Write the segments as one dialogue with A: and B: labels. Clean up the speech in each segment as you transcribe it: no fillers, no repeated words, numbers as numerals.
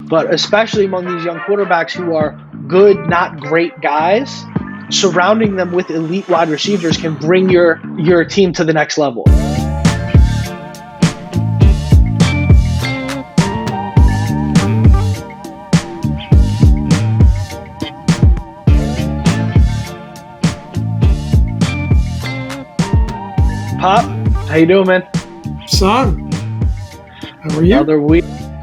A: but especially among these young quarterbacks who are good, not great guys, surrounding them with elite wide receivers can bring your team to the next level. Pop, how you doing, man?
B: Son, how are you?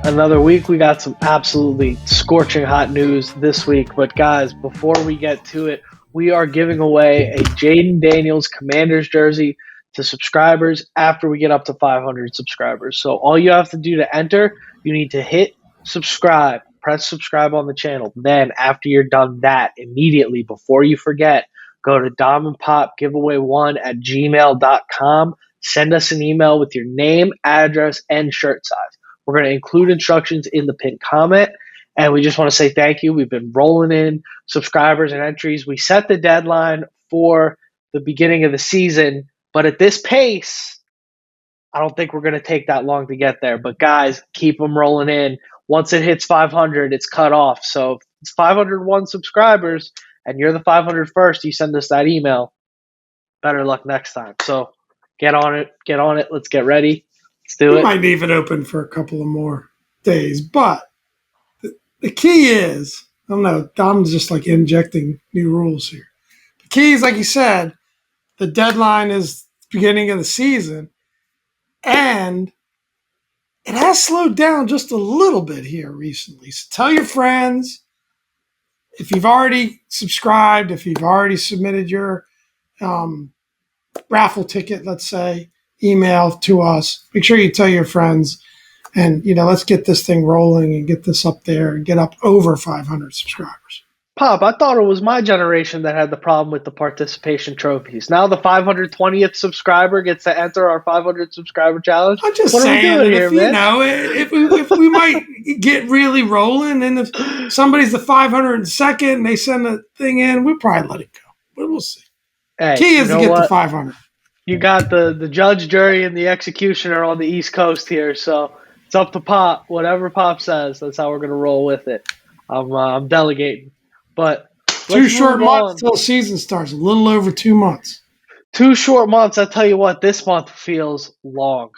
A: Another week. We got some absolutely scorching hot news this week. But guys, before we get to it, we are giving away a Jayden Daniels Commanders jersey to subscribers after we get up to 500 subscribers. So all you have to do to enter, you need to hit subscribe, press subscribe on the channel. Then after you're done that, immediately before you forget, go to diamondpopgiveaway1@gmail.com. Send us an email with your name, address, and shirt size. We're going to include instructions in the pinned comment. And we just want to say thank you. We've been rolling in subscribers and entries. We set the deadline for the beginning of the season. But at this pace, I don't think we're going to take that long to get there. But guys, keep them rolling in. Once it hits 500, it's cut off. So if it's 501 subscribers and you're the 501st, you send us that email. Better luck next time. So get on it. Let's get ready. Let's do it.
B: We might leave it open for a couple of more days. But the key is, I don't know, Dom's just like injecting new rules here. The key is, like you said, the deadline is the beginning of the season. And it has slowed down just a little bit here recently. So tell your friends, if you've already subscribed, if you've already submitted your raffle ticket, let's say, email to us. Make sure you tell your friends, and let's get this thing rolling and get this up there and get up over 500 subscribers.
A: Pop, I thought it was my generation that had the problem with the participation trophies. Now the 520th subscriber gets to enter our 500 subscriber challenge.
B: I'm just saying, if we might get really rolling, and if somebody's the 502nd and they send a thing in, we'll probably let it go. But we'll see.
A: Hey,
B: key is to get to 500.
A: You got the judge, jury, and the executioner on the East Coast here, so it's up to Pop. Whatever Pop says, that's how we're going to roll with it. I'm delegating. But
B: 2 short months till the season starts, a little over 2 months.
A: 2 short months. I tell you what, this month feels long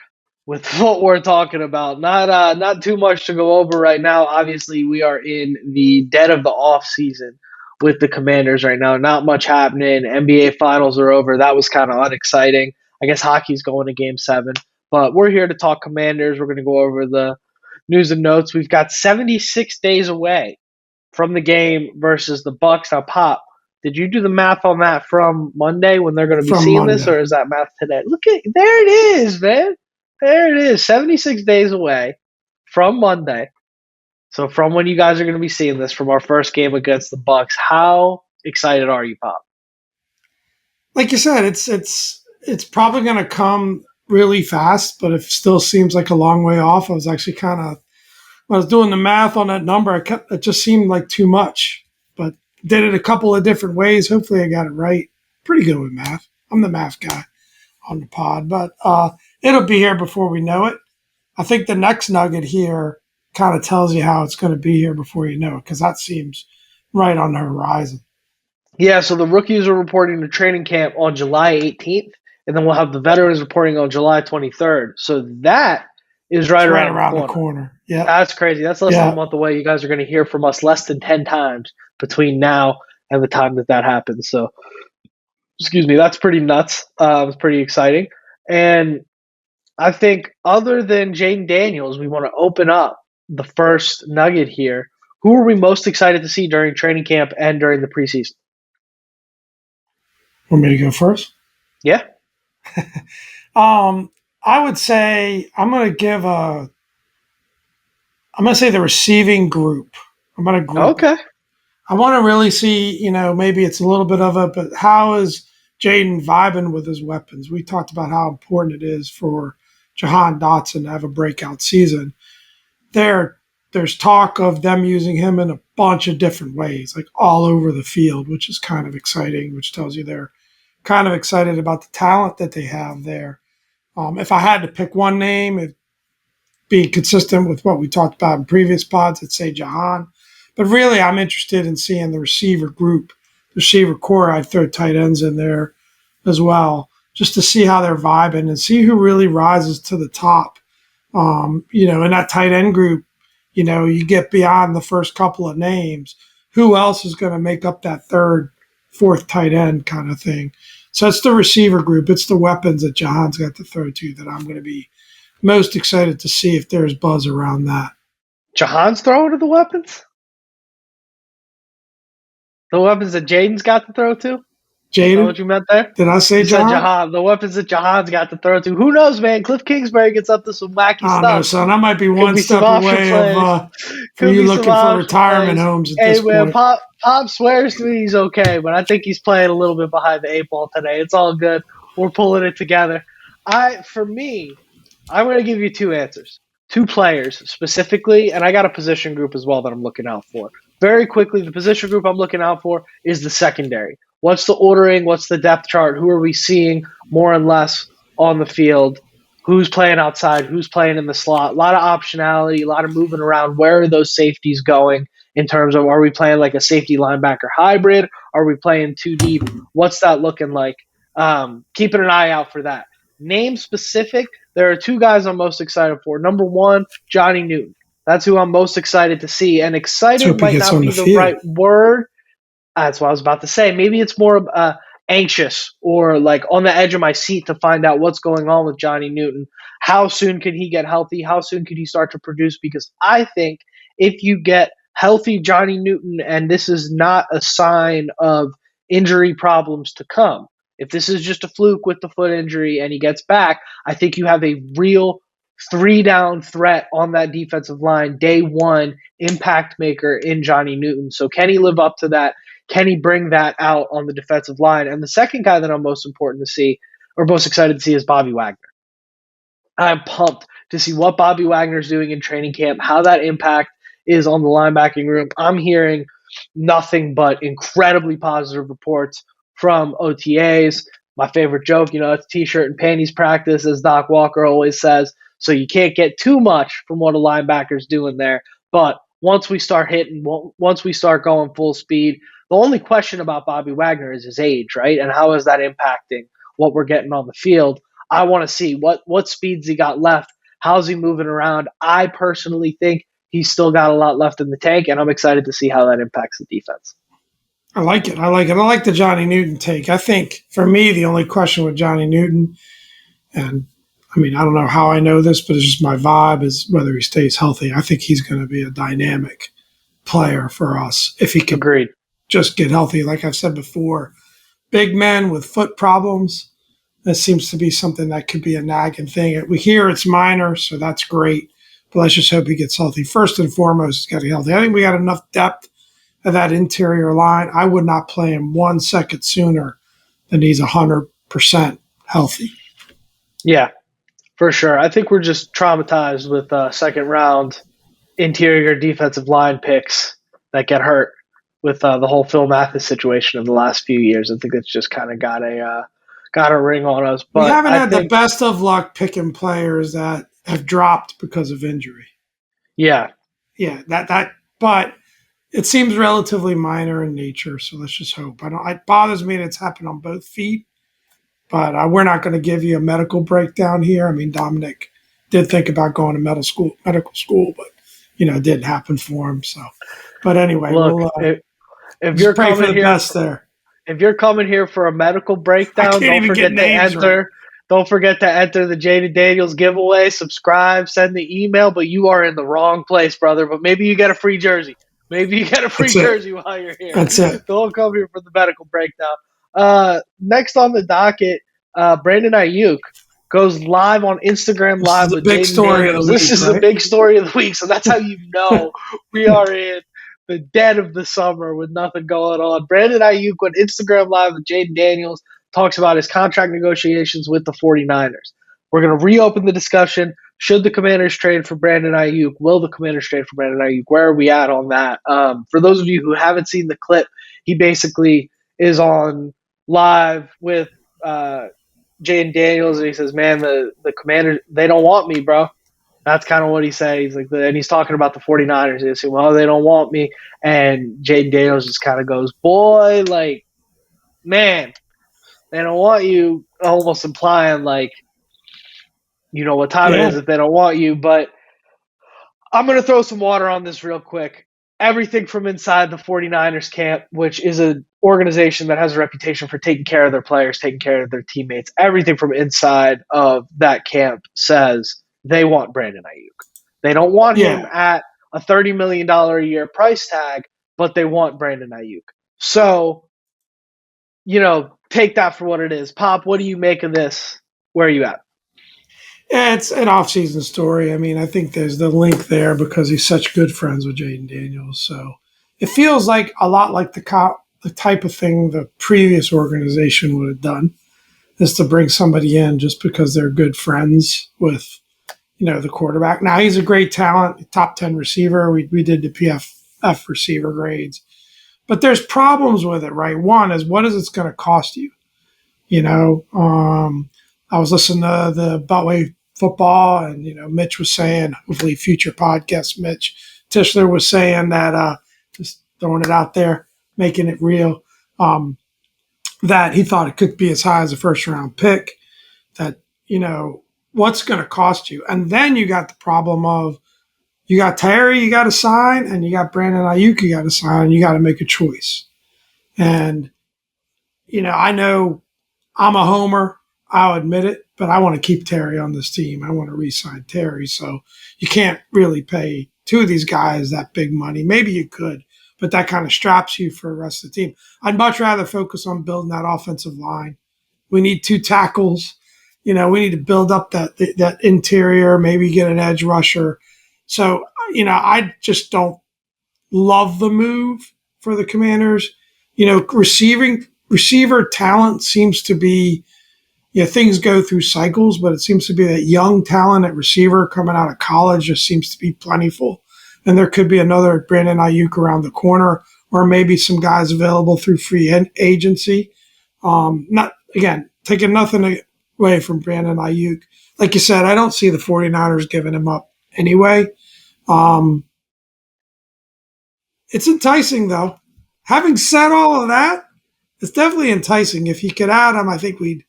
A: with what we're talking about. Not too much to go over right now. Obviously, we are in the dead of the off season with the Commanders right now. Not much happening. NBA Finals are over. That was kind of unexciting. I guess hockey's going to Game 7. But we're here to talk Commanders. We're going to go over the news and notes. We've got 76 days away from the game versus the Bucks. Now, Pop, did you do the math on that from Monday when they're going to be seeing this, or is that math today? Look at there it is, man. There it is. 76 days away from Monday. So from when you guys are going to be seeing this, from our first game against the Bucks, how excited are you, Pop?
B: Like you said, it's probably going to come really fast, but it still seems like a long way off. I was actually when I was doing the math on that number, it just seemed like too much, but did it a couple of different ways. Hopefully I got it right. Pretty good with math. I'm the math guy on the pod, but it'll be here before we know it. I think the next nugget here kind of tells you how it's going to be here before you know it, because that seems right on the horizon.
A: Yeah, so the rookies are reporting to training camp on July 18th, and then we'll have the veterans reporting on July 23rd. So that is right around the corner.
B: Yeah,
A: that's crazy. That's less than a month away. You guys are going to hear from us less than 10 times between now and the time that happens. So, excuse me, that's pretty nuts. It's pretty exciting. And I think other than Jayden Daniels, we want to open up the first nugget here. Who are we most excited to see during training camp and during the preseason?
B: Want me to go first?
A: Yeah.
B: I would say I'm going to say the receiving group. I'm going to group.
A: Okay.
B: I want to really see, maybe it's a little bit of it, but how is Jayden vibing with his weapons? We talked about how important it is for Jahan Dotson to have a breakout season. There's talk of them using him in a bunch of different ways, like all over the field, which is kind of exciting, which tells you they're kind of excited about the talent that they have there. If I had to pick one name, being consistent with what we talked about in previous pods, I'd say Jahan. But really, I'm interested in seeing the receiver group, the receiver core. I'd throw tight ends in there as well, just to see how they're vibing and see who really rises to the top. In that tight end group, you get beyond the first couple of names. Who else is going to make up that third, fourth tight end kind of thing? So it's the receiver group. It's the weapons that Jahan's got to throw to that I'm going to be most excited to see if there's buzz around that.
A: Jahan's throwing to the weapons? The weapons that Jayden's got to throw to?
B: Jayden?
A: Is that what you meant there?
B: Did I say Jahan?
A: Said Jahan. The weapons that Jahan's got to throw to. Who knows, man? Cliff Kingsbury gets up to some wacky stuff.
B: No, son. I might be one step away for you looking for retirement homes at this point.
A: Pop swears to me he's okay, but I think he's playing a little bit behind the eight ball today. It's all good. We're pulling it together. For me, I'm going to give you two answers. Two players specifically, and I got a position group as well that I'm looking out for. Very quickly, the position group I'm looking out for is the secondary. What's the ordering? What's the depth chart? Who are we seeing more and less on the field? Who's playing outside? Who's playing in the slot? A lot of optionality, a lot of moving around. Where are those safeties going in terms of, are we playing like a safety linebacker hybrid? Are we playing too deep? What's that looking like? Keeping an eye out for that. Name specific, there are two guys I'm most excited for. Number one, Johnny Newton. That's who I'm most excited to see. And excited might not be the right word. That's what I was about to say. Maybe it's more anxious or like on the edge of my seat to find out what's going on with Johnny Newton. How soon could he get healthy? How soon could he start to produce? Because I think if you get healthy Johnny Newton, and this is not a sign of injury problems to come, if this is just a fluke with the foot injury and he gets back, I think you have a real three-down threat on that defensive line, day one, impact maker in Johnny Newton. So can he live up to that? Can he bring that out on the defensive line? And the second guy that I'm most important to see, or most excited to see, is Bobby Wagner. I'm pumped to see what Bobby Wagner's doing in training camp, how that impact is on the linebacking room. I'm hearing nothing but incredibly positive reports from OTAs. My favorite joke, it's t-shirt and panties practice, as Doc Walker always says. So you can't get too much from what a linebacker's doing there. But once we start hitting, once we start going full speed, the only question about Bobby Wagner is his age, right? And how is that impacting what we're getting on the field? I want to see what speeds he got left. How's he moving around? I personally think he's still got a lot left in the tank, and I'm excited to see how that impacts the defense.
B: I like it. I like the Johnny Newton take. I think, for me, the only question with Johnny Newton, and I don't know how I know this, but it's just my vibe, is whether he stays healthy. I think he's going to be a dynamic player for us if he can just get healthy. Like I've said before, big men with foot problems, that seems to be something that could be a nagging thing. We hear it's minor, so that's great, but let's just hope he gets healthy. First and foremost, he's got to get healthy. I think we got enough depth of that interior line. I would not play him 1 second sooner than he's 100% healthy.
A: Yeah, for sure. I think we're just traumatized with second round interior defensive line picks that get hurt with the whole Phil Mathis situation in the last few years. I think it's just kind of got a ring on us. But
B: we haven't had the best of luck picking players that have dropped because of injury.
A: Yeah.
B: Yeah, but it seems relatively minor in nature, so let's just hope. It bothers me that it's happened on both feet, but we're not going to give you a medical breakdown here. Dominic did think about going to medical school, but it didn't happen for him. So, but anyway,
A: look, if you're
B: pray for the best there.
A: If you're coming here for a medical breakdown, don't forget to enter. Right. Don't forget to enter the Jayden Daniels giveaway. Subscribe, send the email. But you are in the wrong place, brother. But maybe you get a free jersey. Maybe you get a free jersey while you're here.
B: That's it.
A: Don't come here for the medical breakdown. Next on the docket, Brandon Aiyuk goes live on Instagram Live with Jayden Daniels. This is the big story of the week. So that's how you know we are in the dead of the summer with nothing going on. Brandon Aiyuk went Instagram Live with Jayden Daniels, talks about his contract negotiations with the 49ers. We're going to reopen the discussion. Should the Commanders trade for Brandon Aiyuk? Will the Commanders trade for Brandon Aiyuk? Where are we at on that? For those of you who haven't seen the clip, he basically is on live with Jayden Daniels, and he says, man, the Commanders, they don't want me, bro. That's kind of what he said. He's like, and he's talking about the 49ers. He's saying, well, they don't want me. And Jayden Daniels just kind of goes, boy, like, man, they don't want you, almost implying like, you know what time it
B: Yeah.
A: is if they don't want you. But I'm going to throw some water on this real quick. Everything from inside the 49ers camp, which is an organization that has a reputation for taking care of their players, taking care of their teammates, everything from inside of that camp says they want Brandon Aiyuk. They don't want him
B: Yeah.
A: at a $30 million a year price tag, but they want Brandon Aiyuk. So, take that for what it is. Pop, what do you make of this? Where are you at?
B: Yeah, it's an off-season story. I mean, I think there's the link there because he's such good friends with Jayden Daniels. So it feels like a lot like the type of thing the previous organization would have done, is to bring somebody in just because they're good friends with, the quarterback. Now he's a great talent, top 10 receiver. We did the PFF receiver grades, but there's problems with it, right? One is, what is it going to cost you? I was listening to the Beltway football, and Mitch was saying, hopefully future podcast, Mitch Tischler was saying that, just throwing it out there, making it real, that he thought it could be as high as a first round pick. That what's going to cost you, and then you got the problem of, you got Terry you got to sign, and you got Brandon Aiyuk you got to sign, and you got to make a choice. And I know I'm a homer, I'll admit it, but I want to keep Terry on this team. I want to re-sign Terry. So you can't really pay two of these guys that big money. Maybe you could, but that kind of straps you for the rest of the team. I'd much rather focus on building that offensive line. We need 2 tackles. We need to build up that interior, maybe get an edge rusher. So, I just don't love the move for the Commanders. Receiver talent seems to be, things go through cycles, but it seems to be that young talent at receiver coming out of college just seems to be plentiful. And there could be another Brandon Aiyuk around the corner, or maybe some guys available through free agency. Not, again, taking nothing away from Brandon Aiyuk. Like you said, I don't see the 49ers giving him up anyway. It's enticing, though. Having said all of that, it's definitely enticing. If you could add him, I think we'd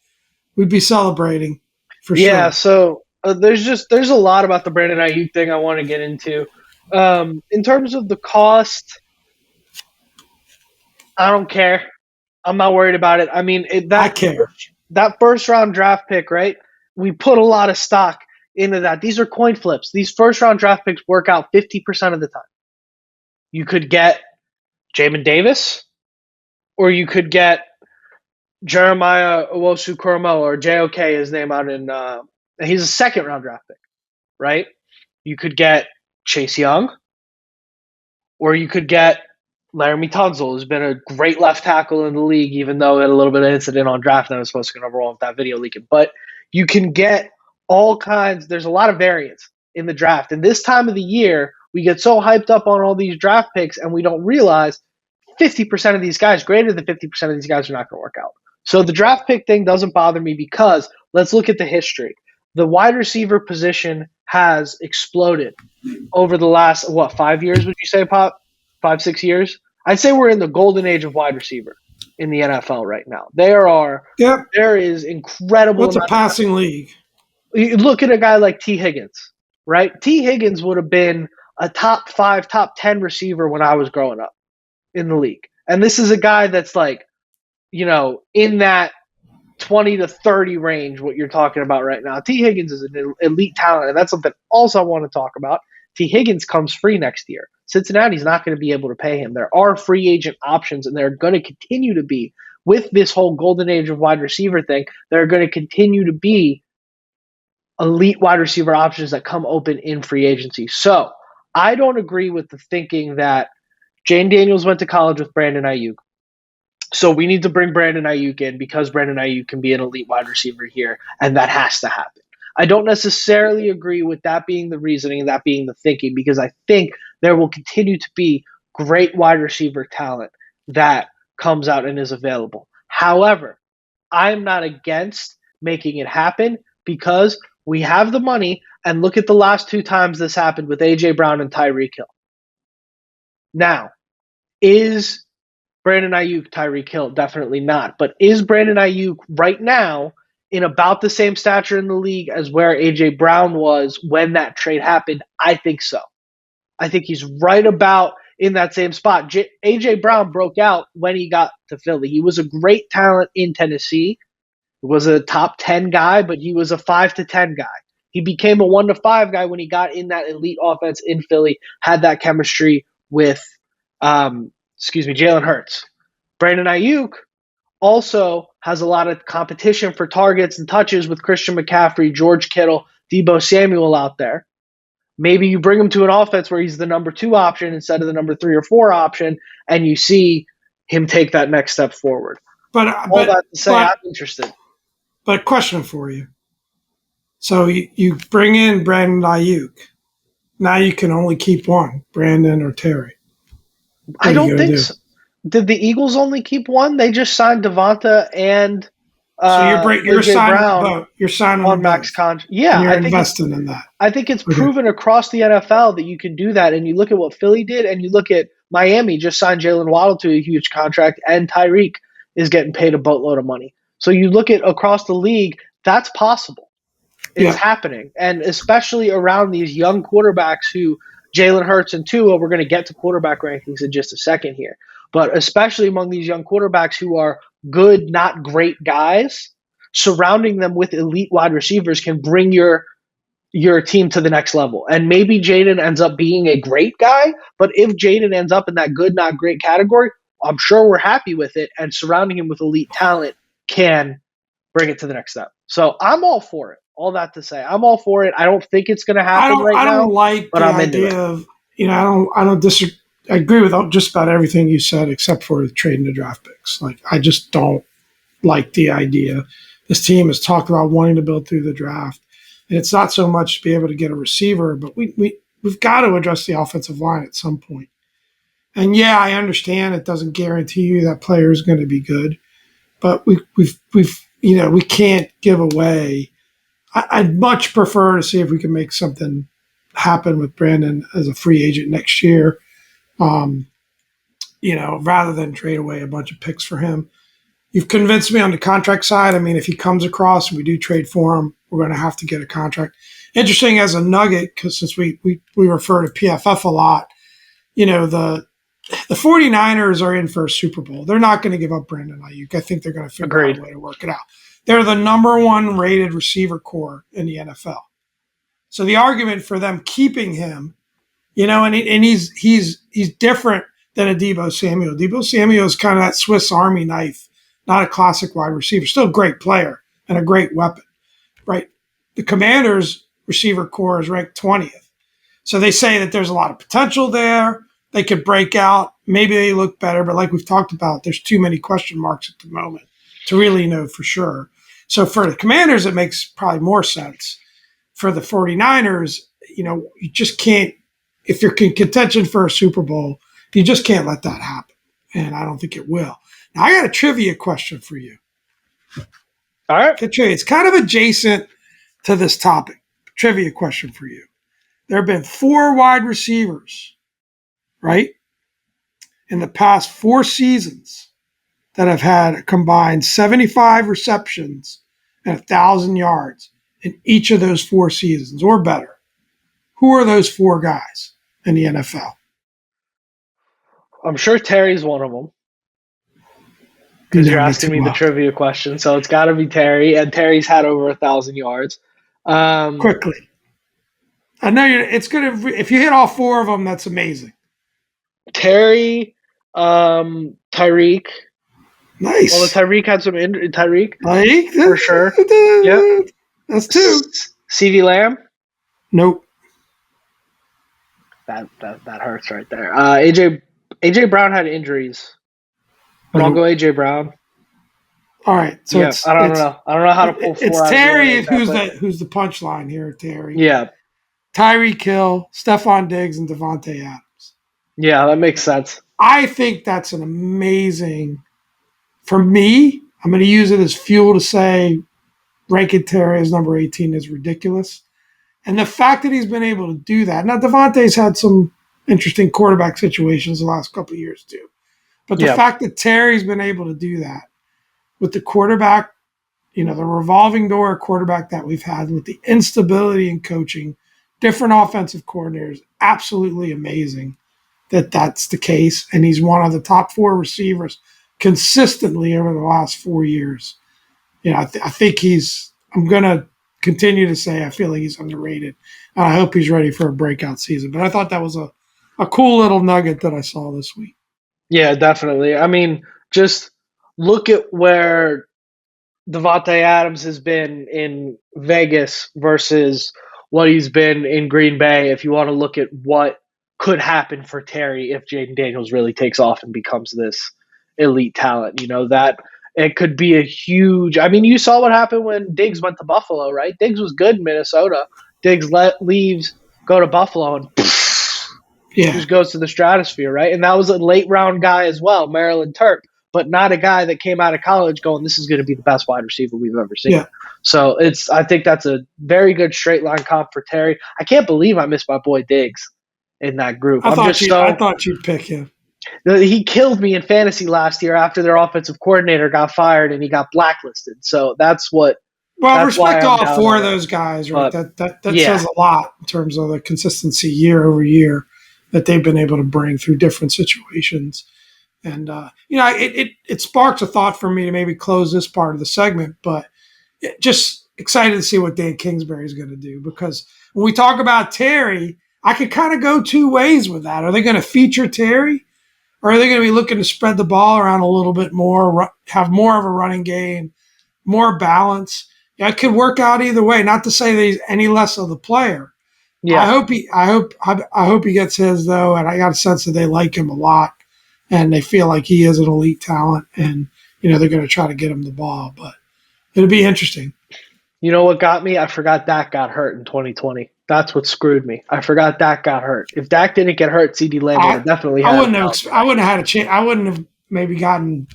B: be celebrating for
A: Yeah,
B: sure.
A: so there's a lot about the Brandon Aiyuk thing I want to get into. In terms of the cost, I don't care. I'm not worried about it. I mean,
B: I care.
A: that first round draft pick, right? We put a lot of stock into that. These are coin flips. These first round draft picks work out 50% of the time. You could get Jamin Davis, or you could get Jeremiah Owusu-Koramoah, or JOK, his name out in. He's a second round draft pick, right? You could get Chase Young, or you could get Laramie Tunsil, who's been a great left tackle in the league, even though he had a little bit of incident on draft. And I was supposed to go roll with that video leaking. But you can get all kinds. There's a lot of variance in the draft. And this time of the year, we get so hyped up on all these draft picks, and we don't realize 50% of these guys, greater than 50% of these guys, are not going to work out. So the draft pick thing doesn't bother me, because let's look at the history. The wide receiver position has exploded over the last, 5 years, would you say, Pop? 5, 6 years? I'd say we're in the golden age of wide receiver in the NFL right now.
B: Yep.
A: There is incredible
B: What's a
A: amount
B: passing league?
A: you look at a guy like T. Higgins, right? T. Higgins would have been a top 5, top 10 receiver when I was growing up in the league. And this is a guy that's like, in that 20 to 30 range, what you're talking about right now. T. Higgins is an elite talent, and that's something else I want to talk about. T. Higgins comes free next year. Cincinnati's not going to be able to pay him. There are free agent options, and they're going to continue to be with this whole golden age of wide receiver thing. There are going to continue to be elite wide receiver options that come open in free agency. So I don't agree with the thinking that Jayden Daniels went to college with Brandon Aiyuk, so we need to bring Brandon Aiyuk in because Brandon Aiyuk can be an elite wide receiver here, and that has to happen. I don't necessarily agree with that being the reasoning and that being the thinking, because I think there will continue to be great wide receiver talent that comes out and is available. However, I'm not against making it happen, because we have the money. And look at the last 2 times this happened with A.J. Brown and Tyreek Hill. Now, is Brandon Aiyuk Tyreek Hill? Definitely not. But is Brandon Aiyuk right now in about the same stature in the league as where A.J. Brown was when that trade happened? I think so. I think he's right about in that same spot. A.J. Brown broke out when he got to Philly. He was a great talent in Tennessee. He was a top 10 guy, but he was a 5 to 10 guy. He became a 1 to 5 guy when he got in that elite offense in Philly, had that chemistry with, Jalen Hurts. Brandon Aiyuk also has a lot of competition for targets and touches with Christian McCaffrey, George Kittle, Deebo Samuel out there. Maybe you bring him to an offense where he's the number 2 option instead of the number 3 or 4 option, and you see him take that next step forward. All that to say, I'm interested.
B: But question for you. So you bring in Brandon Aiyuk. Now you can only keep one, Brandon or Terry.
A: I don't think so. Did the Eagles only keep one? They just signed Devonta and
B: so you're signing
A: Brown
B: both. You're signing
A: on max contract. Yeah,
B: you're investing in that.
A: I think it's proven across the NFL that you can do that. And you look at what Philly did, and you look at Miami just signed Jaylen Waddle to a huge contract, and Tyreek is getting paid a boatload of money. So you look at across the league, that's possible. It's happening. And especially around these young quarterbacks who Jalen Hurts and Tua, we're going to get to quarterback rankings in just a second here. But especially among these young quarterbacks who are good, not great guys, surrounding them with elite wide receivers can bring your team to the next level. And maybe Jayden ends up being a great guy, but if Jayden ends up in that good, not great category, I'm sure we're happy with it, and surrounding him with elite talent can bring it to the next step. So I'm all for it. All that to say, I'm all for it. I don't think it's going to happen right now.
B: I don't like the idea of, I don't disagree. I agree with just about everything you said except for trading the draft picks. Like, I just don't like the idea. This team has talked about wanting to build through the draft. And it's not so much to be able to get a receiver, but we've got to address the offensive line at some point. And yeah, I understand it doesn't guarantee you that player is going to be good, but we can't give away. I'd much prefer to see if we can make something happen with Brandon as a free agent next year, rather than trade away a bunch of picks for him. You've convinced me on the contract side. I mean, if he comes across and we do trade for him, we're going to have to get a contract. Interesting as a nugget, because since we refer to PFF a lot, the 49ers are in for a Super Bowl. They're not going to give up Brandon Aiyuk. I think they're going to figure out a way to work it out. They're the number 1 rated receiver core in the NFL. So the argument for them keeping him, and he's different than a Deebo Samuel. Deebo Samuel is kind of that Swiss Army knife, not a classic wide receiver. Still a great player and a great weapon, right? The Commanders' receiver core is ranked 20th. So they say that there's a lot of potential there. They could break out. Maybe they look better, but like we've talked about, there's too many question marks at the moment to really know for sure. So for the Commanders, it makes probably more sense. For the 49ers, you just can't, if you're in contention for a Super Bowl, you just can't let that happen. And I don't think it will. Now, I got a trivia question for you.
A: All right.
B: It's kind of adjacent to this topic. Trivia question for you. There have been 4 wide receivers, right, in the past 4 seasons that have had a combined 75 receptions and 1,000 yards in each of those 4 seasons or better. Who are those 4 guys in the NFL?
A: I'm sure Terry's one of them, because you're asking me the trivia question. So it's got to be Terry, and Terry's had over 1,000 yards.
B: Quickly. I know it's going to, if you hit all 4 of them, that's amazing.
A: Terry, Tyreek.
B: Nice.
A: Well, Tyreek had some injury. Tyreek,
B: for
A: sure.
B: Yeah, that's 2.
A: CeeDee Lamb.
B: Nope.
A: That hurts right there. AJ Brown had injuries. But I'll go AJ Brown.
B: All right. So
A: yeah, I don't know. I don't know how to pull 4.
B: It's Terry who's the punchline here, Terry.
A: Yeah.
B: Tyreek Hill, Stephon Diggs, and Devontae Adams.
A: Yeah, that makes sense.
B: I think that's an amazing. For me, I'm going to use it as fuel to say ranking Terry as number 18 is ridiculous. And the fact that he's been able to do that. Now, Devontae's had some interesting quarterback situations the last couple of years, too. But the
A: Yeah.
B: fact that Terry's been able to do that with the quarterback, the revolving door quarterback that we've had, with the instability in coaching, different offensive coordinators, absolutely amazing that that's the case. And he's one of the top 4 receivers consistently over the last 4 years. I think I'm going to continue to say I feel like he's underrated. And I hope he's ready for a breakout season. But I thought that was a cool little nugget that I saw this week.
A: Yeah, definitely. I mean, just look at where Devontae Adams has been in Vegas versus what he's been in Green Bay. If you want to look at what could happen for Terry if Jayden Daniels really takes off and becomes this elite talent, that it could be a huge. I mean, you saw what happened when Diggs went to Buffalo, right? Diggs was good in Minnesota. Diggs leaves, go to Buffalo, and just goes to the stratosphere, right? And that was a late round guy as well, Maryland Terp, but not a guy that came out of college going, this is going to be the best wide receiver we've ever seen.
B: Yeah.
A: So I think that's a very good straight line comp for Terry. I can't believe I missed my boy Diggs in that group.
B: I thought you'd pick him.
A: He killed me in fantasy last year after their offensive coordinator got fired and he got blacklisted. So that's what.
B: Well, respect to all 4 of those guys, right? That says a lot in terms of the consistency year over year that they've been able to bring through different situations. And, it sparks a thought for me to maybe close this part of the segment, but just excited to see what Dan Kingsbury is going to do, because when we talk about Terry, I could kind of go 2 ways with that. Are they going to feature Terry, or are they going to be looking to spread the ball around a little bit more, have more of a running game, more balance? It could work out either way. Not to say that he's any less of the player. Yeah. I hope he gets his, though, and I got a sense that they like him a lot and they feel like he is an elite talent, and they're going to try to get him the ball. But it'll be interesting.
A: You know what got me? I forgot Dak got hurt in 2020. That's what screwed me. I forgot Dak got hurt. If Dak didn't get hurt, CeeDee Lamb would have definitely had.
B: I wouldn't have had a chance. I wouldn't have maybe gotten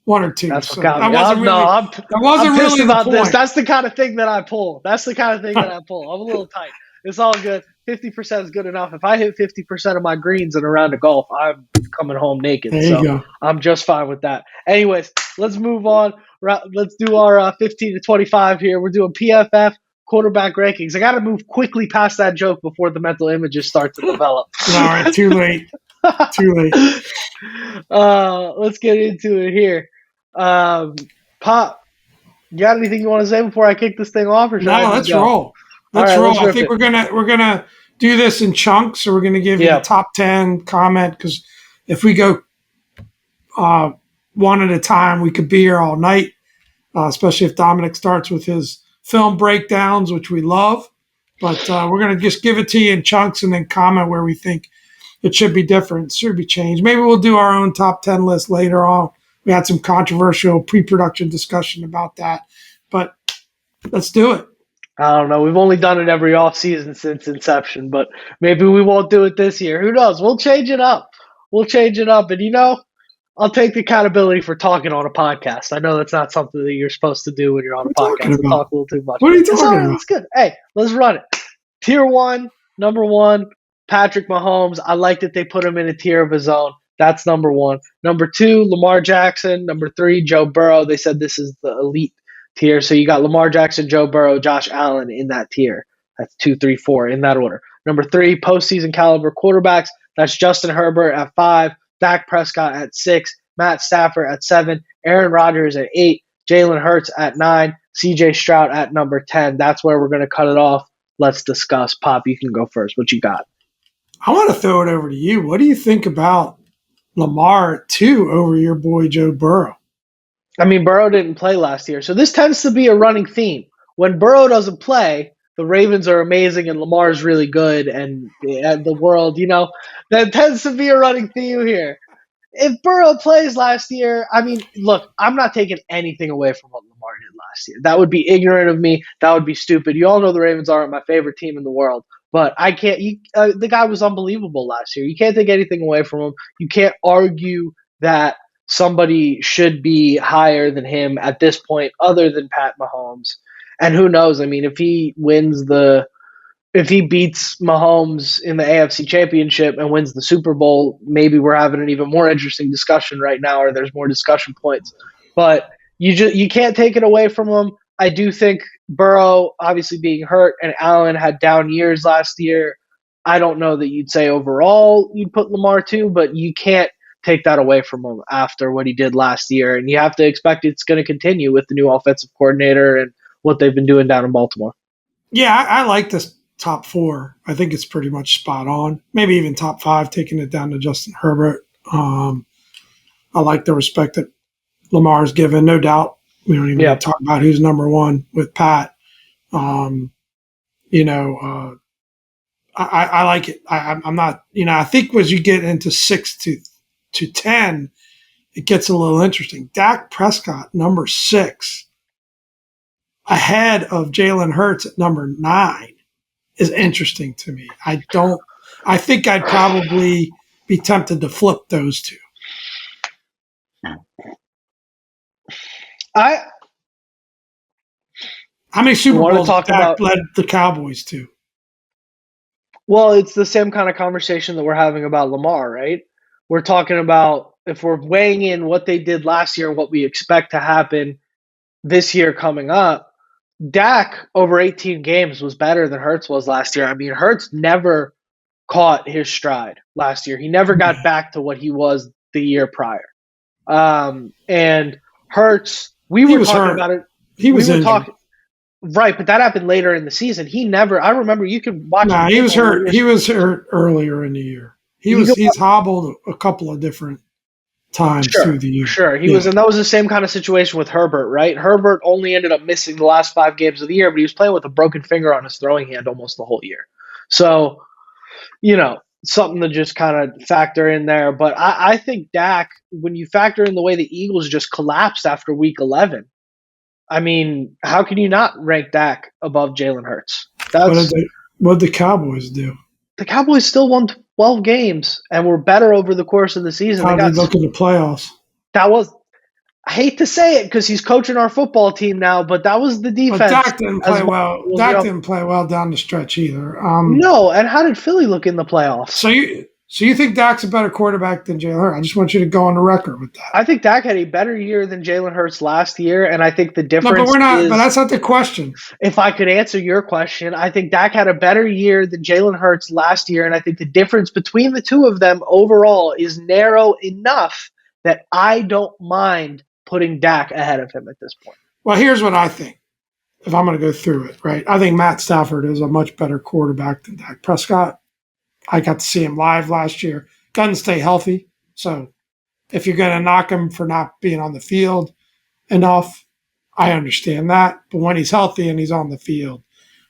B: 1 or 2.
A: That's what got me. I'm pissed about this. That's the kind of thing that I pull. I'm a little tight. It's all good. 50% is good enough. If I hit 50% of my greens in a round of golf, I'm coming home naked.
B: There you go.
A: I'm just fine with that. Anyways, let's move on. Let's do our 15 to 25 here. We're doing PFF quarterback rankings. I got to move quickly past that joke before the mental images start to develop.
B: All right, too late. Too late.
A: Let's get into it here. Pop, you got anything you want to say before I kick this thing off? Or
B: let's roll. Let's roll. I think we're gonna do this in chunks. So we're gonna give you a top 10 comment, because if we go one at a time, we could be here all night. Especially if Dominic starts with his film breakdowns, which we love. But we're gonna just give it to you in chunks and then comment where we think it should be different, should be changed. Maybe we'll do our own top 10 list later on. We had some controversial pre-production discussion about that, but let's do it.
A: I don't know. We've only done it every off season since inception, but maybe we won't do it this year. Who knows? We'll change it up. And I'll take the accountability for talking on a podcast. I know that's not something that you're supposed to do when you're on a podcast. You talk a little too much.
B: What are you talking about?
A: It's good. Hey, let's run it. Tier 1, number 1, Patrick Mahomes. I like that they put him in a tier of his own. That's number 1. Number 2, Lamar Jackson. Number 3, Joe Burrow. They said this is the elite tier. So you got Lamar Jackson, Joe Burrow, Josh Allen in that tier. That's 2, 3, 4 in that order. Number 3, postseason caliber quarterbacks. That's Justin Herbert at 5, Dak Prescott at 6, Matt Stafford at 7, Aaron Rodgers at 8, Jalen Hurts at 9, CJ Stroud at number 10. That's where we're going to cut it off. Let's discuss. Pop, you can go first. What you got?
B: I want to throw it over to you. What do you think about Lamar at 2 over your boy Joe Burrow?
A: I mean, Burrow didn't play last year, so this tends to be a running theme. When Burrow doesn't play, the Ravens are amazing and Lamar is really good, and the world, that tends to be a running theme here. If Burrow plays last year, I mean, look, I'm not taking anything away from what Lamar did last year. That would be ignorant of me. That would be stupid. You all know the Ravens aren't my favorite team in the world, but I can't. The guy was unbelievable last year. You can't take anything away from him. You can't argue that somebody should be higher than him at this point other than Pat Mahomes. And who knows? I mean, if he wins the if he beats Mahomes in the AFC Championship and wins the Super Bowl, maybe we're having an even more interesting discussion right now, or there's more discussion points. But you can't take it away from him. I do think Burrow, obviously being hurt, and Allen had down years last year. I don't know that you'd say overall you'd put Lamar too, but you can't take that away from him after what he did last year, and you have to expect it's going to continue with the new offensive coordinator and what they've been doing down in Baltimore.
B: Yeah, I like this top 4. I think it's pretty much spot on. Maybe even top 5, taking it down to Justin Herbert. I like the respect that Lamar's given, no doubt. We don't even need to talk about who's number 1 with Pat. I like it. I'm not, I think as you get into 6 to 10, it gets a little interesting. Dak Prescott, number 6, ahead of Jalen Hurts at number 9, is interesting to me. I think I'd probably be tempted to flip those two. How many Super Bowls Dak led the Cowboys to?
A: Well, it's the same kind of conversation that we're having about Lamar, right? We're talking about if we're weighing in what they did last year and what we expect to happen this year coming up. Dak over 18 games was better than Hurts was last year. I mean, Hurts never caught his stride last year. He never got back to what he was the year prior. And Hurts, we were talking about it.
B: He was talking.
A: Right, but that happened later in the season. He never. I remember you could watch.
B: Nah, he was hurt. He was hurt earlier in the year. He's hobbled a couple of different times through the year.
A: Sure, he was, and that was the same kind of situation with Herbert, right? Herbert only ended up missing the last 5 games of the year, but he was playing with a broken finger on his throwing hand almost the whole year. So, something to just kind of factor in there. But I think Dak, when you factor in the way the Eagles just collapsed after Week 11, I mean, how can you not rank Dak above Jalen Hurts?
B: What did the Cowboys do?
A: The Cowboys still won 12 games and were better over the course of the season.
B: How did they look at the playoffs?
A: I hate to say it because he's coaching our football team now, but that was the defense. But
B: Dak didn't play well. Dak didn't play well down the stretch either.
A: No, and how did Philly look in the playoffs?
B: So you think Dak's a better quarterback than Jalen Hurts? I just want you to go on the record with that.
A: I think Dak had a better year than Jalen Hurts last year, and I think the difference.
B: No, but that's not the question.
A: If I could answer your question, I think Dak had a better year than Jalen Hurts last year, and I think the difference between the two of them overall is narrow enough that I don't mind putting Dak ahead of him at this point.
B: Well, here's what I think. If I'm going to go through it, right? I think Matt Stafford is a much better quarterback than Dak Prescott. I got to see him live last year. Doesn't stay healthy. So if you're going to knock him for not being on the field enough, I understand that. But when he's healthy and he's on the field,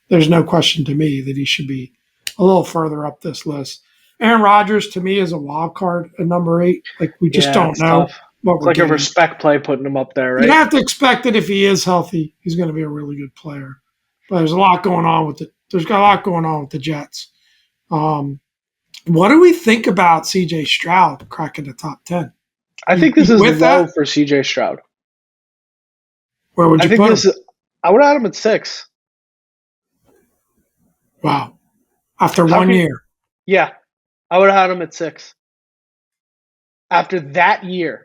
B: there's no question to me that he should be a little further up this list. Aaron Rodgers, to me, is a wild card at number 8. Like, we just don't know what we're getting.
A: It's like a respect play putting him up there, right?
B: You have to expect that if he is healthy, he's going to be a really good player. But there's a lot going on with it. There's got a lot going on with the Jets. What do we think about CJ Stroud cracking the top 10?
A: I think this is low for CJ Stroud.
B: Where would you put him?
A: I would have him at 6.
B: Wow. After 1 year.
A: Yeah. I would have had him at 6. After that year.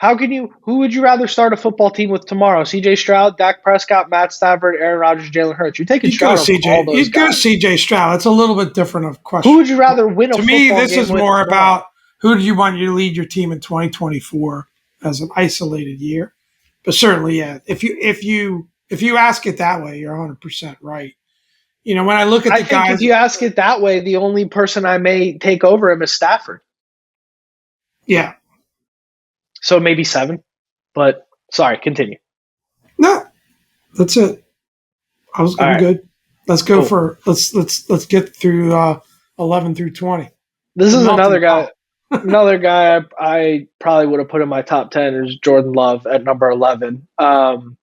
A: Who would you rather start a football team with tomorrow? CJ Stroud, Dak Prescott, Matt Stafford, Aaron Rodgers, Jalen Hurts. You're taking Stroud over all those guys.
B: You'd go CJ Stroud. It's a little bit different of question.
A: Who would you rather win a football game with?
B: To me, this is more about who do you want you to lead your team in 2024 as an isolated year. But certainly, yeah, if you ask it that way, you're 100% right. When I look at the guys.
A: If you ask it that way, the only person I may take over him is Stafford.
B: Yeah.
A: So maybe 7, but sorry, continue.
B: No, that's it. I'm good. Let's go let's get through 11 through 20.
A: This is another guy. Another guy I probably would have put in my top 10 is Jordan Love at number 11. And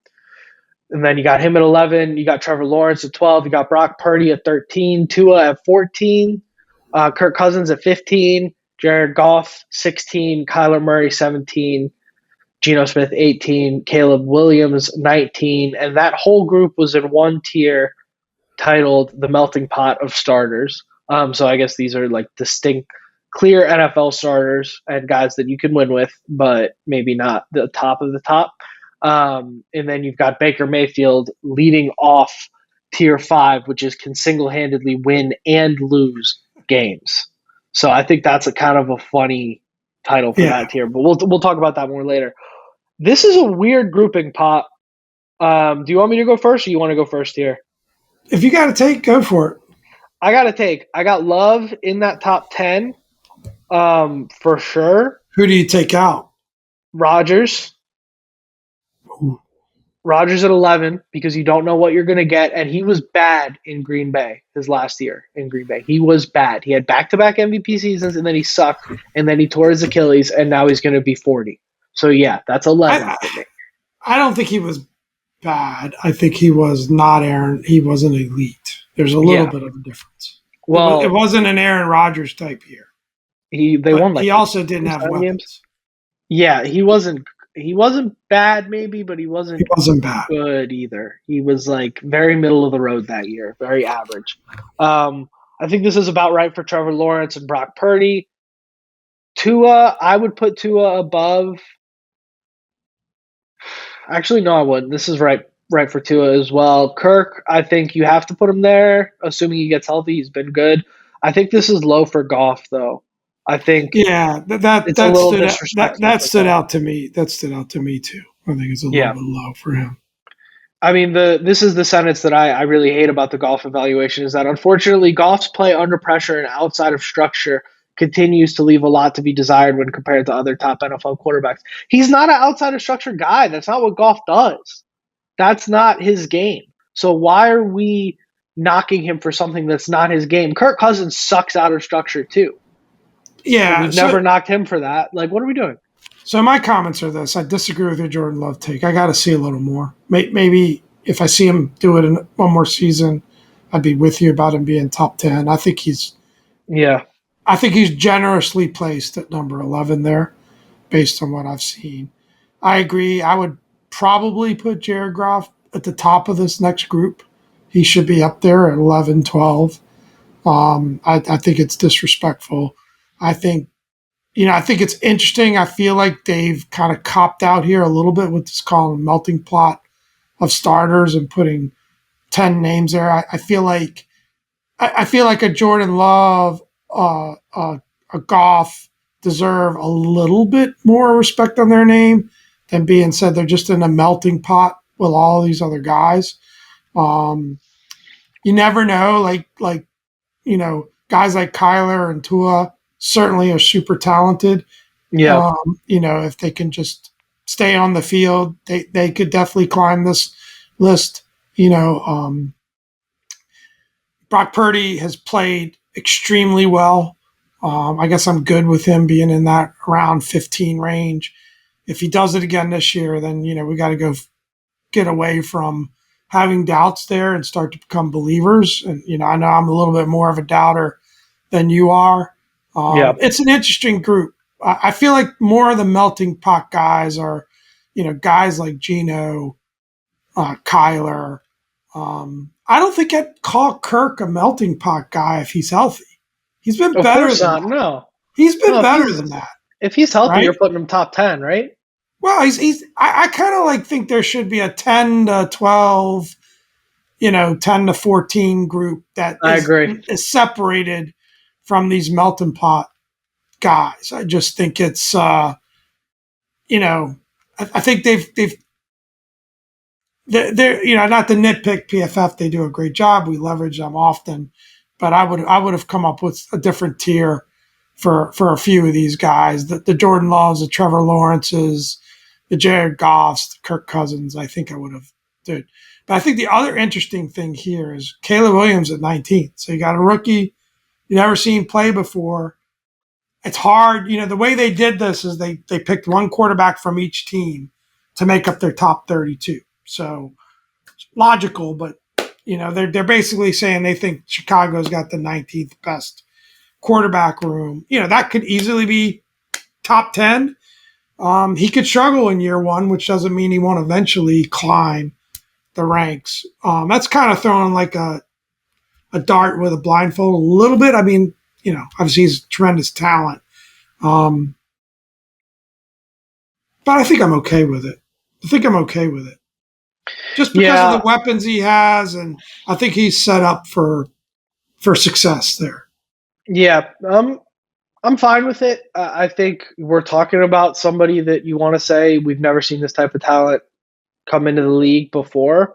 A: then you got him at 11. You got Trevor Lawrence at 12. You got Brock Purdy at 13. Tua at 14. Kirk Cousins at 15. Jared Goff, 16, Kyler Murray, 17, Geno Smith, 18, Caleb Williams, 19, and that whole group was in one tier titled "The Melting Pot of Starters." So I guess these are like distinct, clear NFL starters and guys that you can win with, but maybe not the top of the top. And then you've got Baker Mayfield leading off tier 5, which is can single handedly win and lose games. So I think that's a kind of a funny title for
B: Yeah.
A: that tier, but we'll talk about that more later. This is a weird grouping pot. Do you want me to go first, or you want to go first here?
B: If you got to take, go for it.
A: I got to take. I got Love in that top 10, for sure.
B: Who do you take out?
A: Rodgers.
B: Ooh.
A: Rodgers at 11 because you don't know what you're going to get. And he was bad in Green Bay his last year in Green Bay. He was bad. He had back-to-back MVP seasons, and then he sucked, and then he tore his Achilles, and now he's going to be 40. So, yeah, that's 11
B: I,
A: for me.
B: I don't think he was bad. I think he was not Aaron. He wasn't elite. There's a little
A: Yeah.
B: bit of a difference.
A: Well,
B: it wasn't an Aaron Rodgers type year.
A: they
B: But
A: won like
B: he also didn't have
A: 7
B: weapons.
A: games. Yeah, he wasn't bad maybe, but he wasn't
B: bad.
A: good either. He was like very middle of the road that year, very average. I think this is about right for Trevor Lawrence and Brock Purdy. Tua, I would put Tua above. Actually, no, I wouldn't. This is right for Tua as well. Kirk, I think you have to put him there, assuming he gets healthy. He's been good. I think this is low for Goff, though. I think
B: Yeah,
A: it's a little
B: stood out,
A: disrespectful.
B: that stood out to me. That stood out to me too. I think it's a little
A: Yeah.
B: bit low for him.
A: I mean, this is the sentence that I really hate about the Goff evaluation is that unfortunately Goff's play under pressure and outside of structure continues to leave a lot to be desired when compared to other top NFL quarterbacks. He's not an outside of structure guy. That's not what Goff does. That's not his game. So why are we knocking him for something that's not his game? Kirk Cousins sucks out of structure too.
B: Yeah,
A: We've never knocked him for that. Like, what are we doing?
B: So my comments are this: I disagree with your Jordan Love take. I got to see a little more. Maybe if I see him do it in one more season, I'd be with you about him being top 10. I think he's generously placed at number 11 there, based on what I've seen. I agree. I would probably put Jared Goff at the top of this next group. He should be up there at 11, 12. I think it's disrespectful. I think it's interesting. I feel like they've kind of copped out here a little bit with this calling melting pot of starters and putting 10 names there. I feel like a Jordan Love, a Goff deserve a little bit more respect on their name than being said they're just in a melting pot with all these other guys. You never know. Guys like Kyler and Tua certainly are super talented.
A: Yeah.
B: If they can just stay on the field, they could definitely climb this list. Brock Purdy has played extremely well. I guess I'm good with him being in that around 15 range. If he does it again this year, then, we got to go get away from having doubts there and start to become believers. And, I know I'm a little bit more of a doubter than you are. It's an interesting group. I feel like more of the melting pot guys are, guys like Geno, Kyler. I don't think I'd call Kirk a melting pot guy if he's healthy. He's been better than that.
A: No.
B: He's been better than that.
A: If he's healthy,
B: right?
A: You're putting him top 10, right?
B: Well, I kind of think there should be a 10 to 12, 10 to 14 group that is separated from these melting pot guys. I just think it's, I think they're not to nitpick PFF. They do a great job. We leverage them often, but I would have come up with a different tier for a few of these guys. The Jordan Loves, the Trevor Lawrences, the Jared Goffs, the Kirk Cousins. I think I would have did. But I think the other interesting thing here is Caleb Williams at 19th. So you got a rookie you never seen play before. It's hard. The way they did this is they picked one quarterback from each team to make up their top 32. So logical, but they're basically saying they think Chicago's got the 19th best quarterback room. That could easily be top 10. He could struggle in year one, which doesn't mean he won't eventually climb the ranks. That's kind of throwing like a a dart with a blindfold a little bit. I mean, obviously he's a tremendous talent. But I think I'm okay with it. Just because of the
A: Yeah,
B: weapons he has, and I think he's set up for success there.
A: yeah. I'm fine with it. I think we're talking about somebody that you want to say we've never seen this type of talent come into the league before.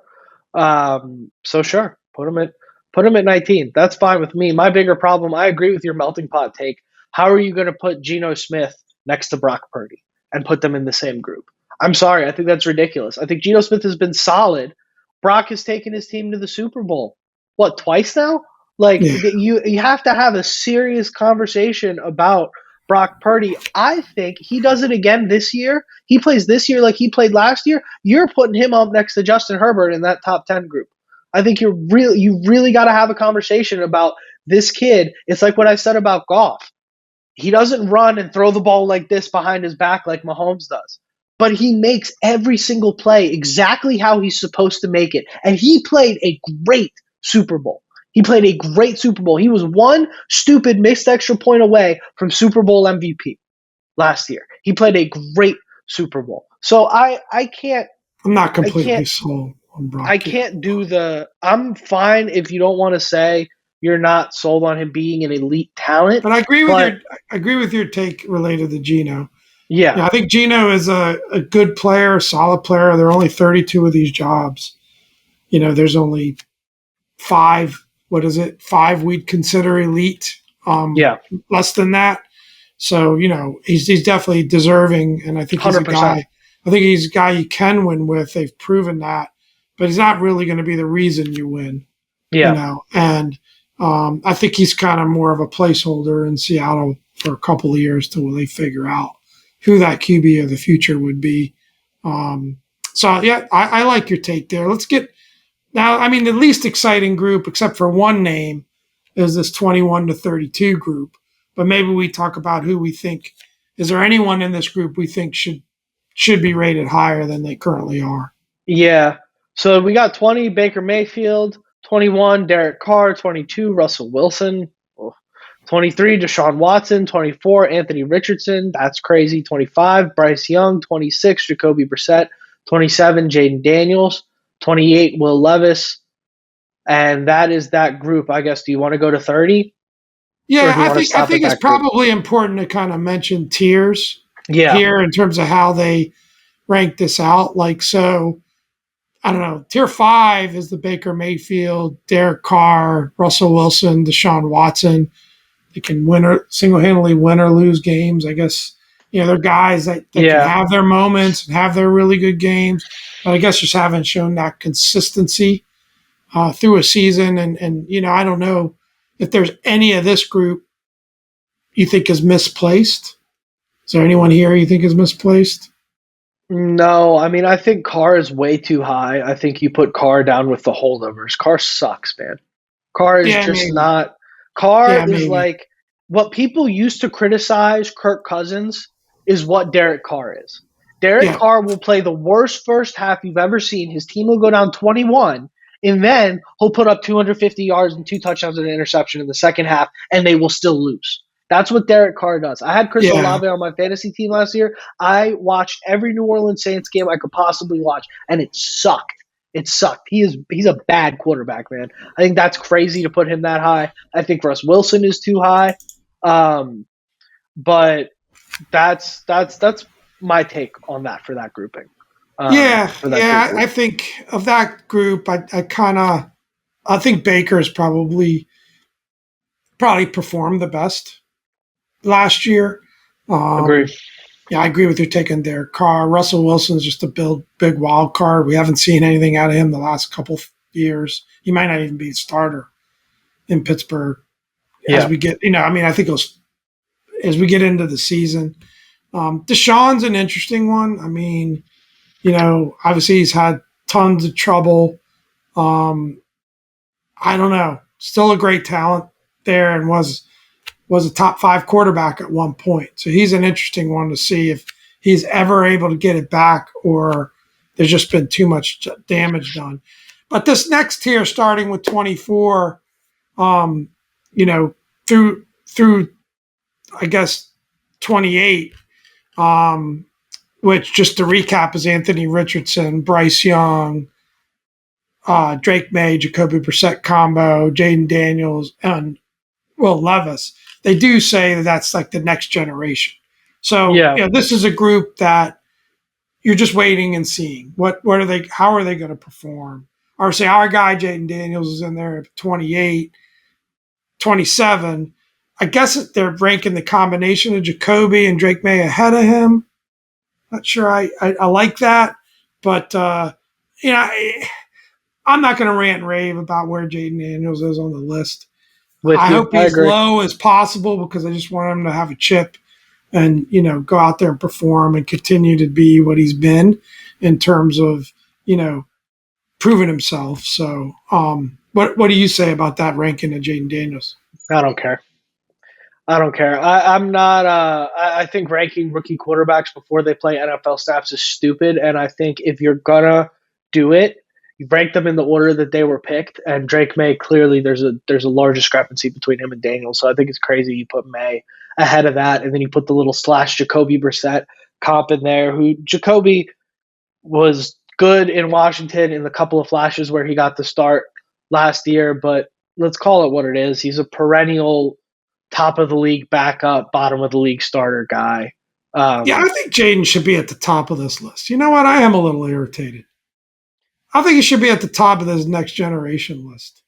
A: So sure, put him at 19. That's fine with me. My bigger problem, I agree with your melting pot take. How are you going to put Geno Smith next to Brock Purdy and put them in the same group? I'm sorry, I think that's ridiculous. I think Geno Smith has been solid. Brock has taken his team to the Super Bowl. What, twice now? Like
B: Yeah,
A: you have to have a serious conversation about Brock Purdy. I think he does it again this year. He plays this year like he played last year. You're putting him up next to Justin Herbert in that top 10 group. I think you really got to have a conversation about this kid. It's like what I said about Goff. He doesn't run and throw the ball like this behind his back like Mahomes does. But he makes every single play exactly how he's supposed to make it. And he played a great Super Bowl. He played a great Super Bowl. He was one stupid missed extra point away from Super Bowl MVP last year. He played a great Super Bowl. So I can't
B: I'm not
A: I
B: completely
A: can't
B: sold on
A: I
B: Brock yet.
A: can't do the I'm fine if you don't want to say you're not sold on him being an elite talent,
B: But
A: but
B: I agree with your take related to Geno.
A: yeah.
B: Yeah, I think Geno is a good player, a solid player. There are only 32 of these jobs. There's only five. What is it? Five we'd consider elite.
A: Yeah.
B: Less than that. So he's definitely deserving, and I think he's a
A: 100%.
B: guy. I think he's a guy you can win with. They've proven that, but he's not really going to be the reason you win.
A: Yeah.
B: And I think he's kind of more of a placeholder in Seattle for a couple of years till they figure out who that QB of the future would be. So yeah, I like your take there. Let's get now. I mean, the least exciting group, except for one name, is this 21 to 32 group. But maybe we talk about who we think. Is there anyone in this group we think should be rated higher than they currently are?
A: Yeah. So we got 20 Baker Mayfield, 21 Derek Carr, 22 Russell Wilson, 23 Deshaun Watson, 24 Anthony Richardson. That's crazy. 25 Bryce Young, 26 Jacoby Brissett, 27 Jayden Daniels, 28 Will Levis, and that is that group. I guess. Do you want to go to 30, or
B: Yeah,
A: do you want to
B: I
A: stop at
B: think it's
A: that group?
B: probably important to kind of mention tiers
A: Yeah.
B: here in terms of how they rank this out. Like, so I don't know. Tier 5 is the Baker Mayfield, Derek Carr, Russell Wilson, Deshaun Watson. They can single-handedly win or lose games. I guess they're guys that can
A: Yeah.
B: have their moments and have their really good games, but I guess just haven't shown that consistency through a season. And I don't know if there's any of this group you think is misplaced. Is there anyone here you think is misplaced?
A: No, I mean I think Carr is way too high. I think you put Carr down with the holdovers. Carr sucks, man. Carr is
B: Yeah,
A: just
B: maybe.
A: not. Carr
B: Yeah,
A: is
B: maybe.
A: like what people used to criticize Kirk Cousins is what Derek Carr is. Derek
B: Yeah,
A: Carr will play the worst first half you've ever seen. His team will go down 21, and then he'll put up 250 yards and two touchdowns and an interception in the second half, and they will still lose. That's what Derek Carr does. I had Chris
B: yeah.
A: Olave on my fantasy team last year. I watched every New Orleans Saints game I could possibly watch, and it sucked. It sucked. He's a bad quarterback, man. I think that's crazy to put him that high. I think Russ Wilson is too high. But that's my take on that for that grouping.
B: Yeah,
A: For that group
B: yeah.
A: group.
B: I think of that group, I think Baker's probably performed the best last year.
A: Agree.
B: Um, yeah, I agree with you taking Derek Carr. Russell Wilson's just a big wild card. We haven't seen anything out of him the last couple of years. He might not even be a starter in Pittsburgh as
A: Yeah.
B: we get. I mean, I think as we get into the season. Deshaun's an interesting one. I mean, obviously he's had tons of trouble. Um, I don't know. Still a great talent there, and was a top 5 quarterback at one point. So he's an interesting one to see if he's ever able to get it back or there's just been too much damage done. But this next tier, starting with 24, You know, through I guess 28. Which, just to recap, is Anthony Richardson, Bryce Young, Drake May, Jacoby Brissett combo, Jayden Daniels, and Will Levis. They do say that that's like the next generation. So
A: Yeah.
B: this is a group that you're just waiting and seeing what are they, how are they going to perform. Or say our guy Jayden Daniels is in there at 28, 27. I guess they're ranking the combination of Jacoby and Drake May ahead of him. Not sure I like that, but I'm not going to rant and rave about where Jayden Daniels is on the list.
A: With
B: I
A: you,
B: hope
A: I
B: he's
A: agree.
B: low as possible because I just want him to have a chip and go out there and perform and continue to be what he's been in terms of proving himself. So, what do you say about that ranking of Jayden Daniels?
A: I don't care. I'm not. I think ranking rookie quarterbacks before they play NFL snaps is stupid. And I think if you're gonna do it, you rank them in the order that they were picked. And Drake May, clearly there's a large discrepancy between him and Daniels. So I think it's crazy you put May ahead of that, and then you put the little slash Jacoby Brissett comp in there. Who Jacoby was good in Washington in the couple of flashes where he got the start last year, but let's call it what it is. He's a perennial top of the league backup, bottom of the league starter guy.
B: Yeah, I think Jayden should be at the top of this list. You know what? I am a little irritated. I think he should be at the top of this next generation list.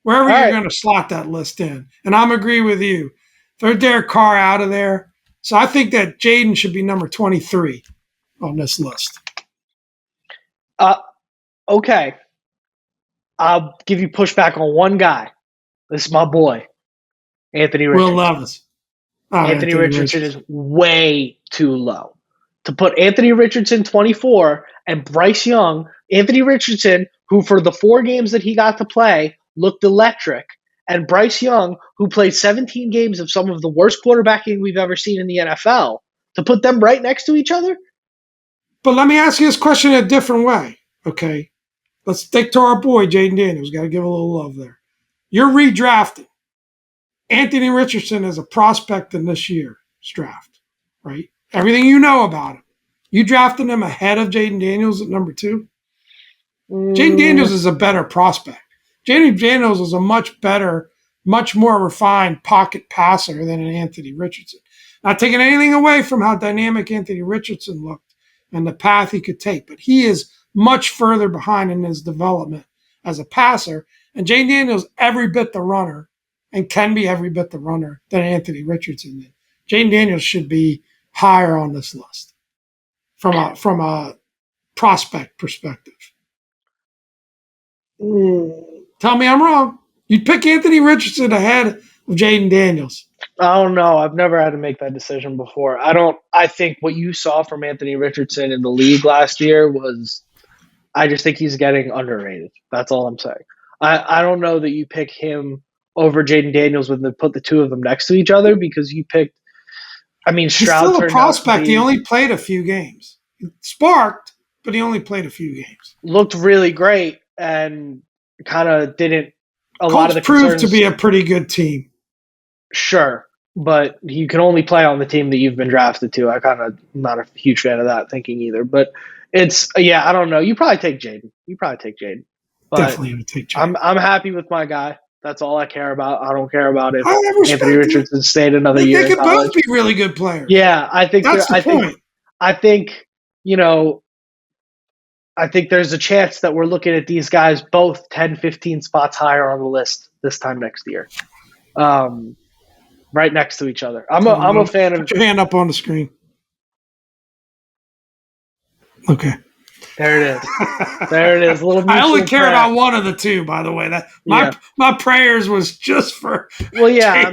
B: Wherever you're going to slot that list in. And I'm agree with you. Throw Derek Carr out of there. So I think that Jayden should be number 23 on this list.
A: Okay. I'll give you pushback on one guy. This is my boy, Anthony Richardson.
B: Will Levis.
A: Anthony Richardson is way too low. To put Anthony Richardson 24 and Bryce Young, Anthony Richardson, who for the 4 games that he got to play looked electric, and Bryce Young, who played 17 games of some of the worst quarterbacking we've ever seen in the NFL, to put them right next to each other?
B: But let me ask you this question in a different way, okay? Let's stick to our boy, Jayden Daniels. Got to give a little love there. You're redrafting Anthony Richardson as a prospect in this year's draft, right? Everything you know about him. You drafted him ahead of Jayden Daniels at number 2? Jayden Daniels is a better prospect. Jayden Daniels is a much better, much more refined pocket passer than an Anthony Richardson. Not taking anything away from how dynamic Anthony Richardson looked and the path he could take, but he is much further behind in his development as a passer. And Jayden Daniels every bit the runner and can be every bit the runner than Anthony Richardson did. Jayden Daniels should be higher on this list from a prospect perspective. Tell me I'm wrong. You'd pick Anthony Richardson ahead of Jayden Daniels.
A: I don't know. I've never had to make that decision before. I think what you saw from Anthony Richardson in the league last year was, I just think he's getting underrated. That's all I'm saying. I don't know that you pick him over Jayden Daniels when they put the two of them next to each other, because you picked, Stroud.
B: He's still a prospect. He only played a few games. He sparked, but he only played a few games.
A: Looked really great and kind of didn't.
B: Colts proved to be a pretty good team.
A: Sure, but you can only play on the team that you've been drafted to. I'm not a huge fan of that thinking either. But it's, I don't know. You probably take Jayden.
B: Definitely would take Jayden.
A: I'm happy with my guy. That's all I care about. I don't care about if Anthony Richardson stayed another year.
B: They could both be really good players.
A: Yeah, I think
B: that's the point.
A: I think there's a chance that we're looking at these guys both 10, 15 spots higher on the list this time next year. Right next to each other. I'm a fan of.
B: Put your hand up on the screen. Okay.
A: There it is. A little.
B: I only care about one of the two, by the way. My prayers was just for.
A: Well, yeah.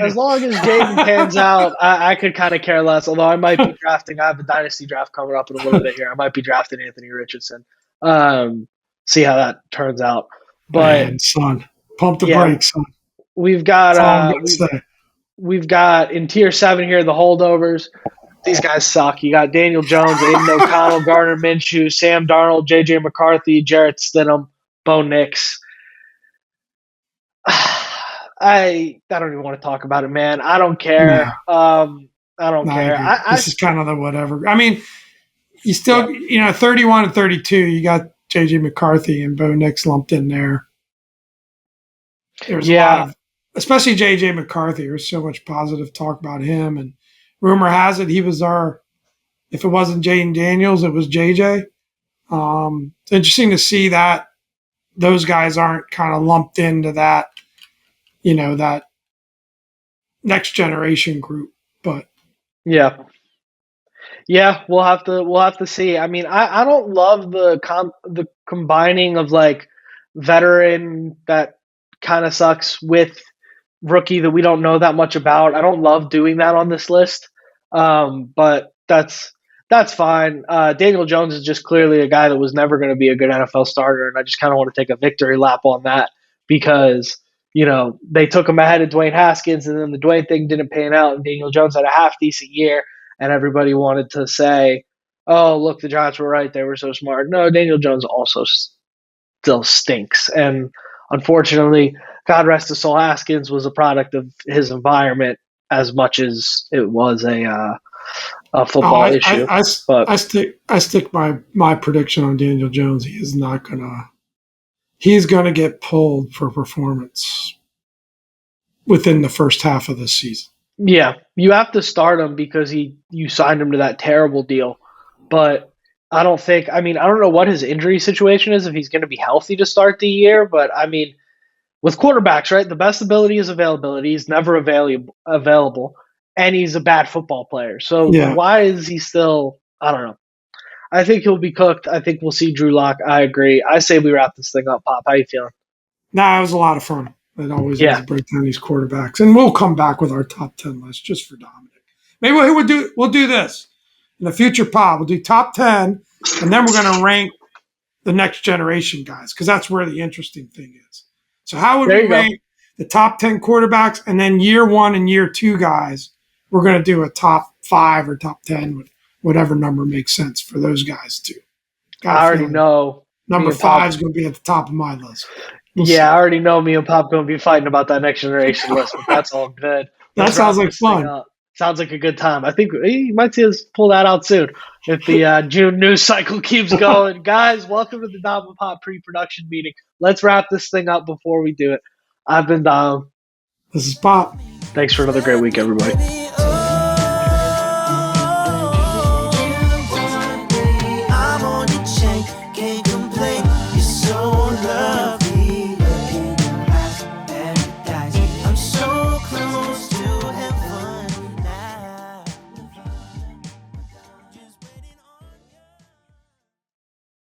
A: As long as Jayden pans out, I could kind of care less. Although I might be drafting. I have a dynasty draft coming up in a little bit here. I might be drafting Anthony Richardson. See how that turns out. But
B: man, son, pump the brakes, son.
A: We've got we've got in tier 7 here the holdovers. These guys suck. You got Daniel Jones, Aiden O'Connell, Gardner Minshew, Sam Darnold, J.J. McCarthy, Jarrett Stidham, Bo Nix. I don't even want to talk about it, man. I don't
B: No,
A: care. I don't
B: no, I
A: care.
B: agree. This is kind of the whatever. I mean, you
A: Yeah,
B: still, 31 and 32, you got J.J. McCarthy and Bo Nix lumped in there. There's a lot
A: yeah,
B: of, especially J.J. McCarthy. There's so much positive talk about him. And rumor has it he was if it wasn't Jayden Daniels, it was J.J. It's interesting to see that those guys aren't kind of lumped into that, that next generation group. But
A: yeah. Yeah, we'll have to see. I mean, I don't love the combining of like veteran that kind of sucks with rookie that we don't know that much about. I don't love doing that on this list. But that's fine. Daniel Jones is just clearly a guy that was never going to be a good NFL starter, and I just kind of want to take a victory lap on that because they took him ahead of Dwayne Haskins, and then the Dwayne thing didn't pan out, and Daniel Jones had a half decent year, and everybody wanted to say, "Oh, look, the Giants were right; they were so smart." No, Daniel Jones also still stinks, and unfortunately, God rest his soul, Haskins was a product of his environment as much as it was a football
B: I,
A: issue. But
B: I stick my prediction on Daniel Jones. He is not gonna. He's gonna get pulled for performance within the first half of the season.
A: yeah, you have to start him because you signed him to that terrible deal. But I don't think. I mean, I don't know what his injury situation is if he's going to be healthy to start the year. But I mean, with quarterbacks, right? The best ability is availability. He's never available, and he's a bad football player. So
B: Yeah,
A: why is he still? I don't know. I think he'll be cooked. I think we'll see Drew Lock. I agree. I say we wrap this thing up. Pop, how you feeling?
B: nah, it was a lot of fun. It always is
A: Yeah,
B: break down these quarterbacks, and we'll come back with our top 10 list just for Dominic. Maybe we'll do this in the future pod. We'll do top 10, and then we're going to rank the next generation guys because that's where the interesting thing is. So how would
A: there
B: we
A: you go.
B: rank the top 10 quarterbacks, and then year one and year two guys? We're going to do a top 5 or top 10 with whatever number makes sense for those guys too. Got a
A: I already
B: feeling
A: know me
B: number
A: and
B: 5 is
A: Pop.
B: going to be at the top of my list. We'll
A: Yeah,
B: see.
A: I already know me and Pop going to be fighting about that next generation list, but that's all good.
B: That
A: Let's
B: sounds
A: wrap
B: like
A: this thing
B: fun.
A: up. Sounds like a good time. I think you might see us pull that out soon if the June news cycle keeps going. Guys, welcome to the Dom and Pop pre-production meeting. Let's wrap this thing up before we do it. I've been Dom.
B: This is Pop.
A: Thanks for another great week, everybody.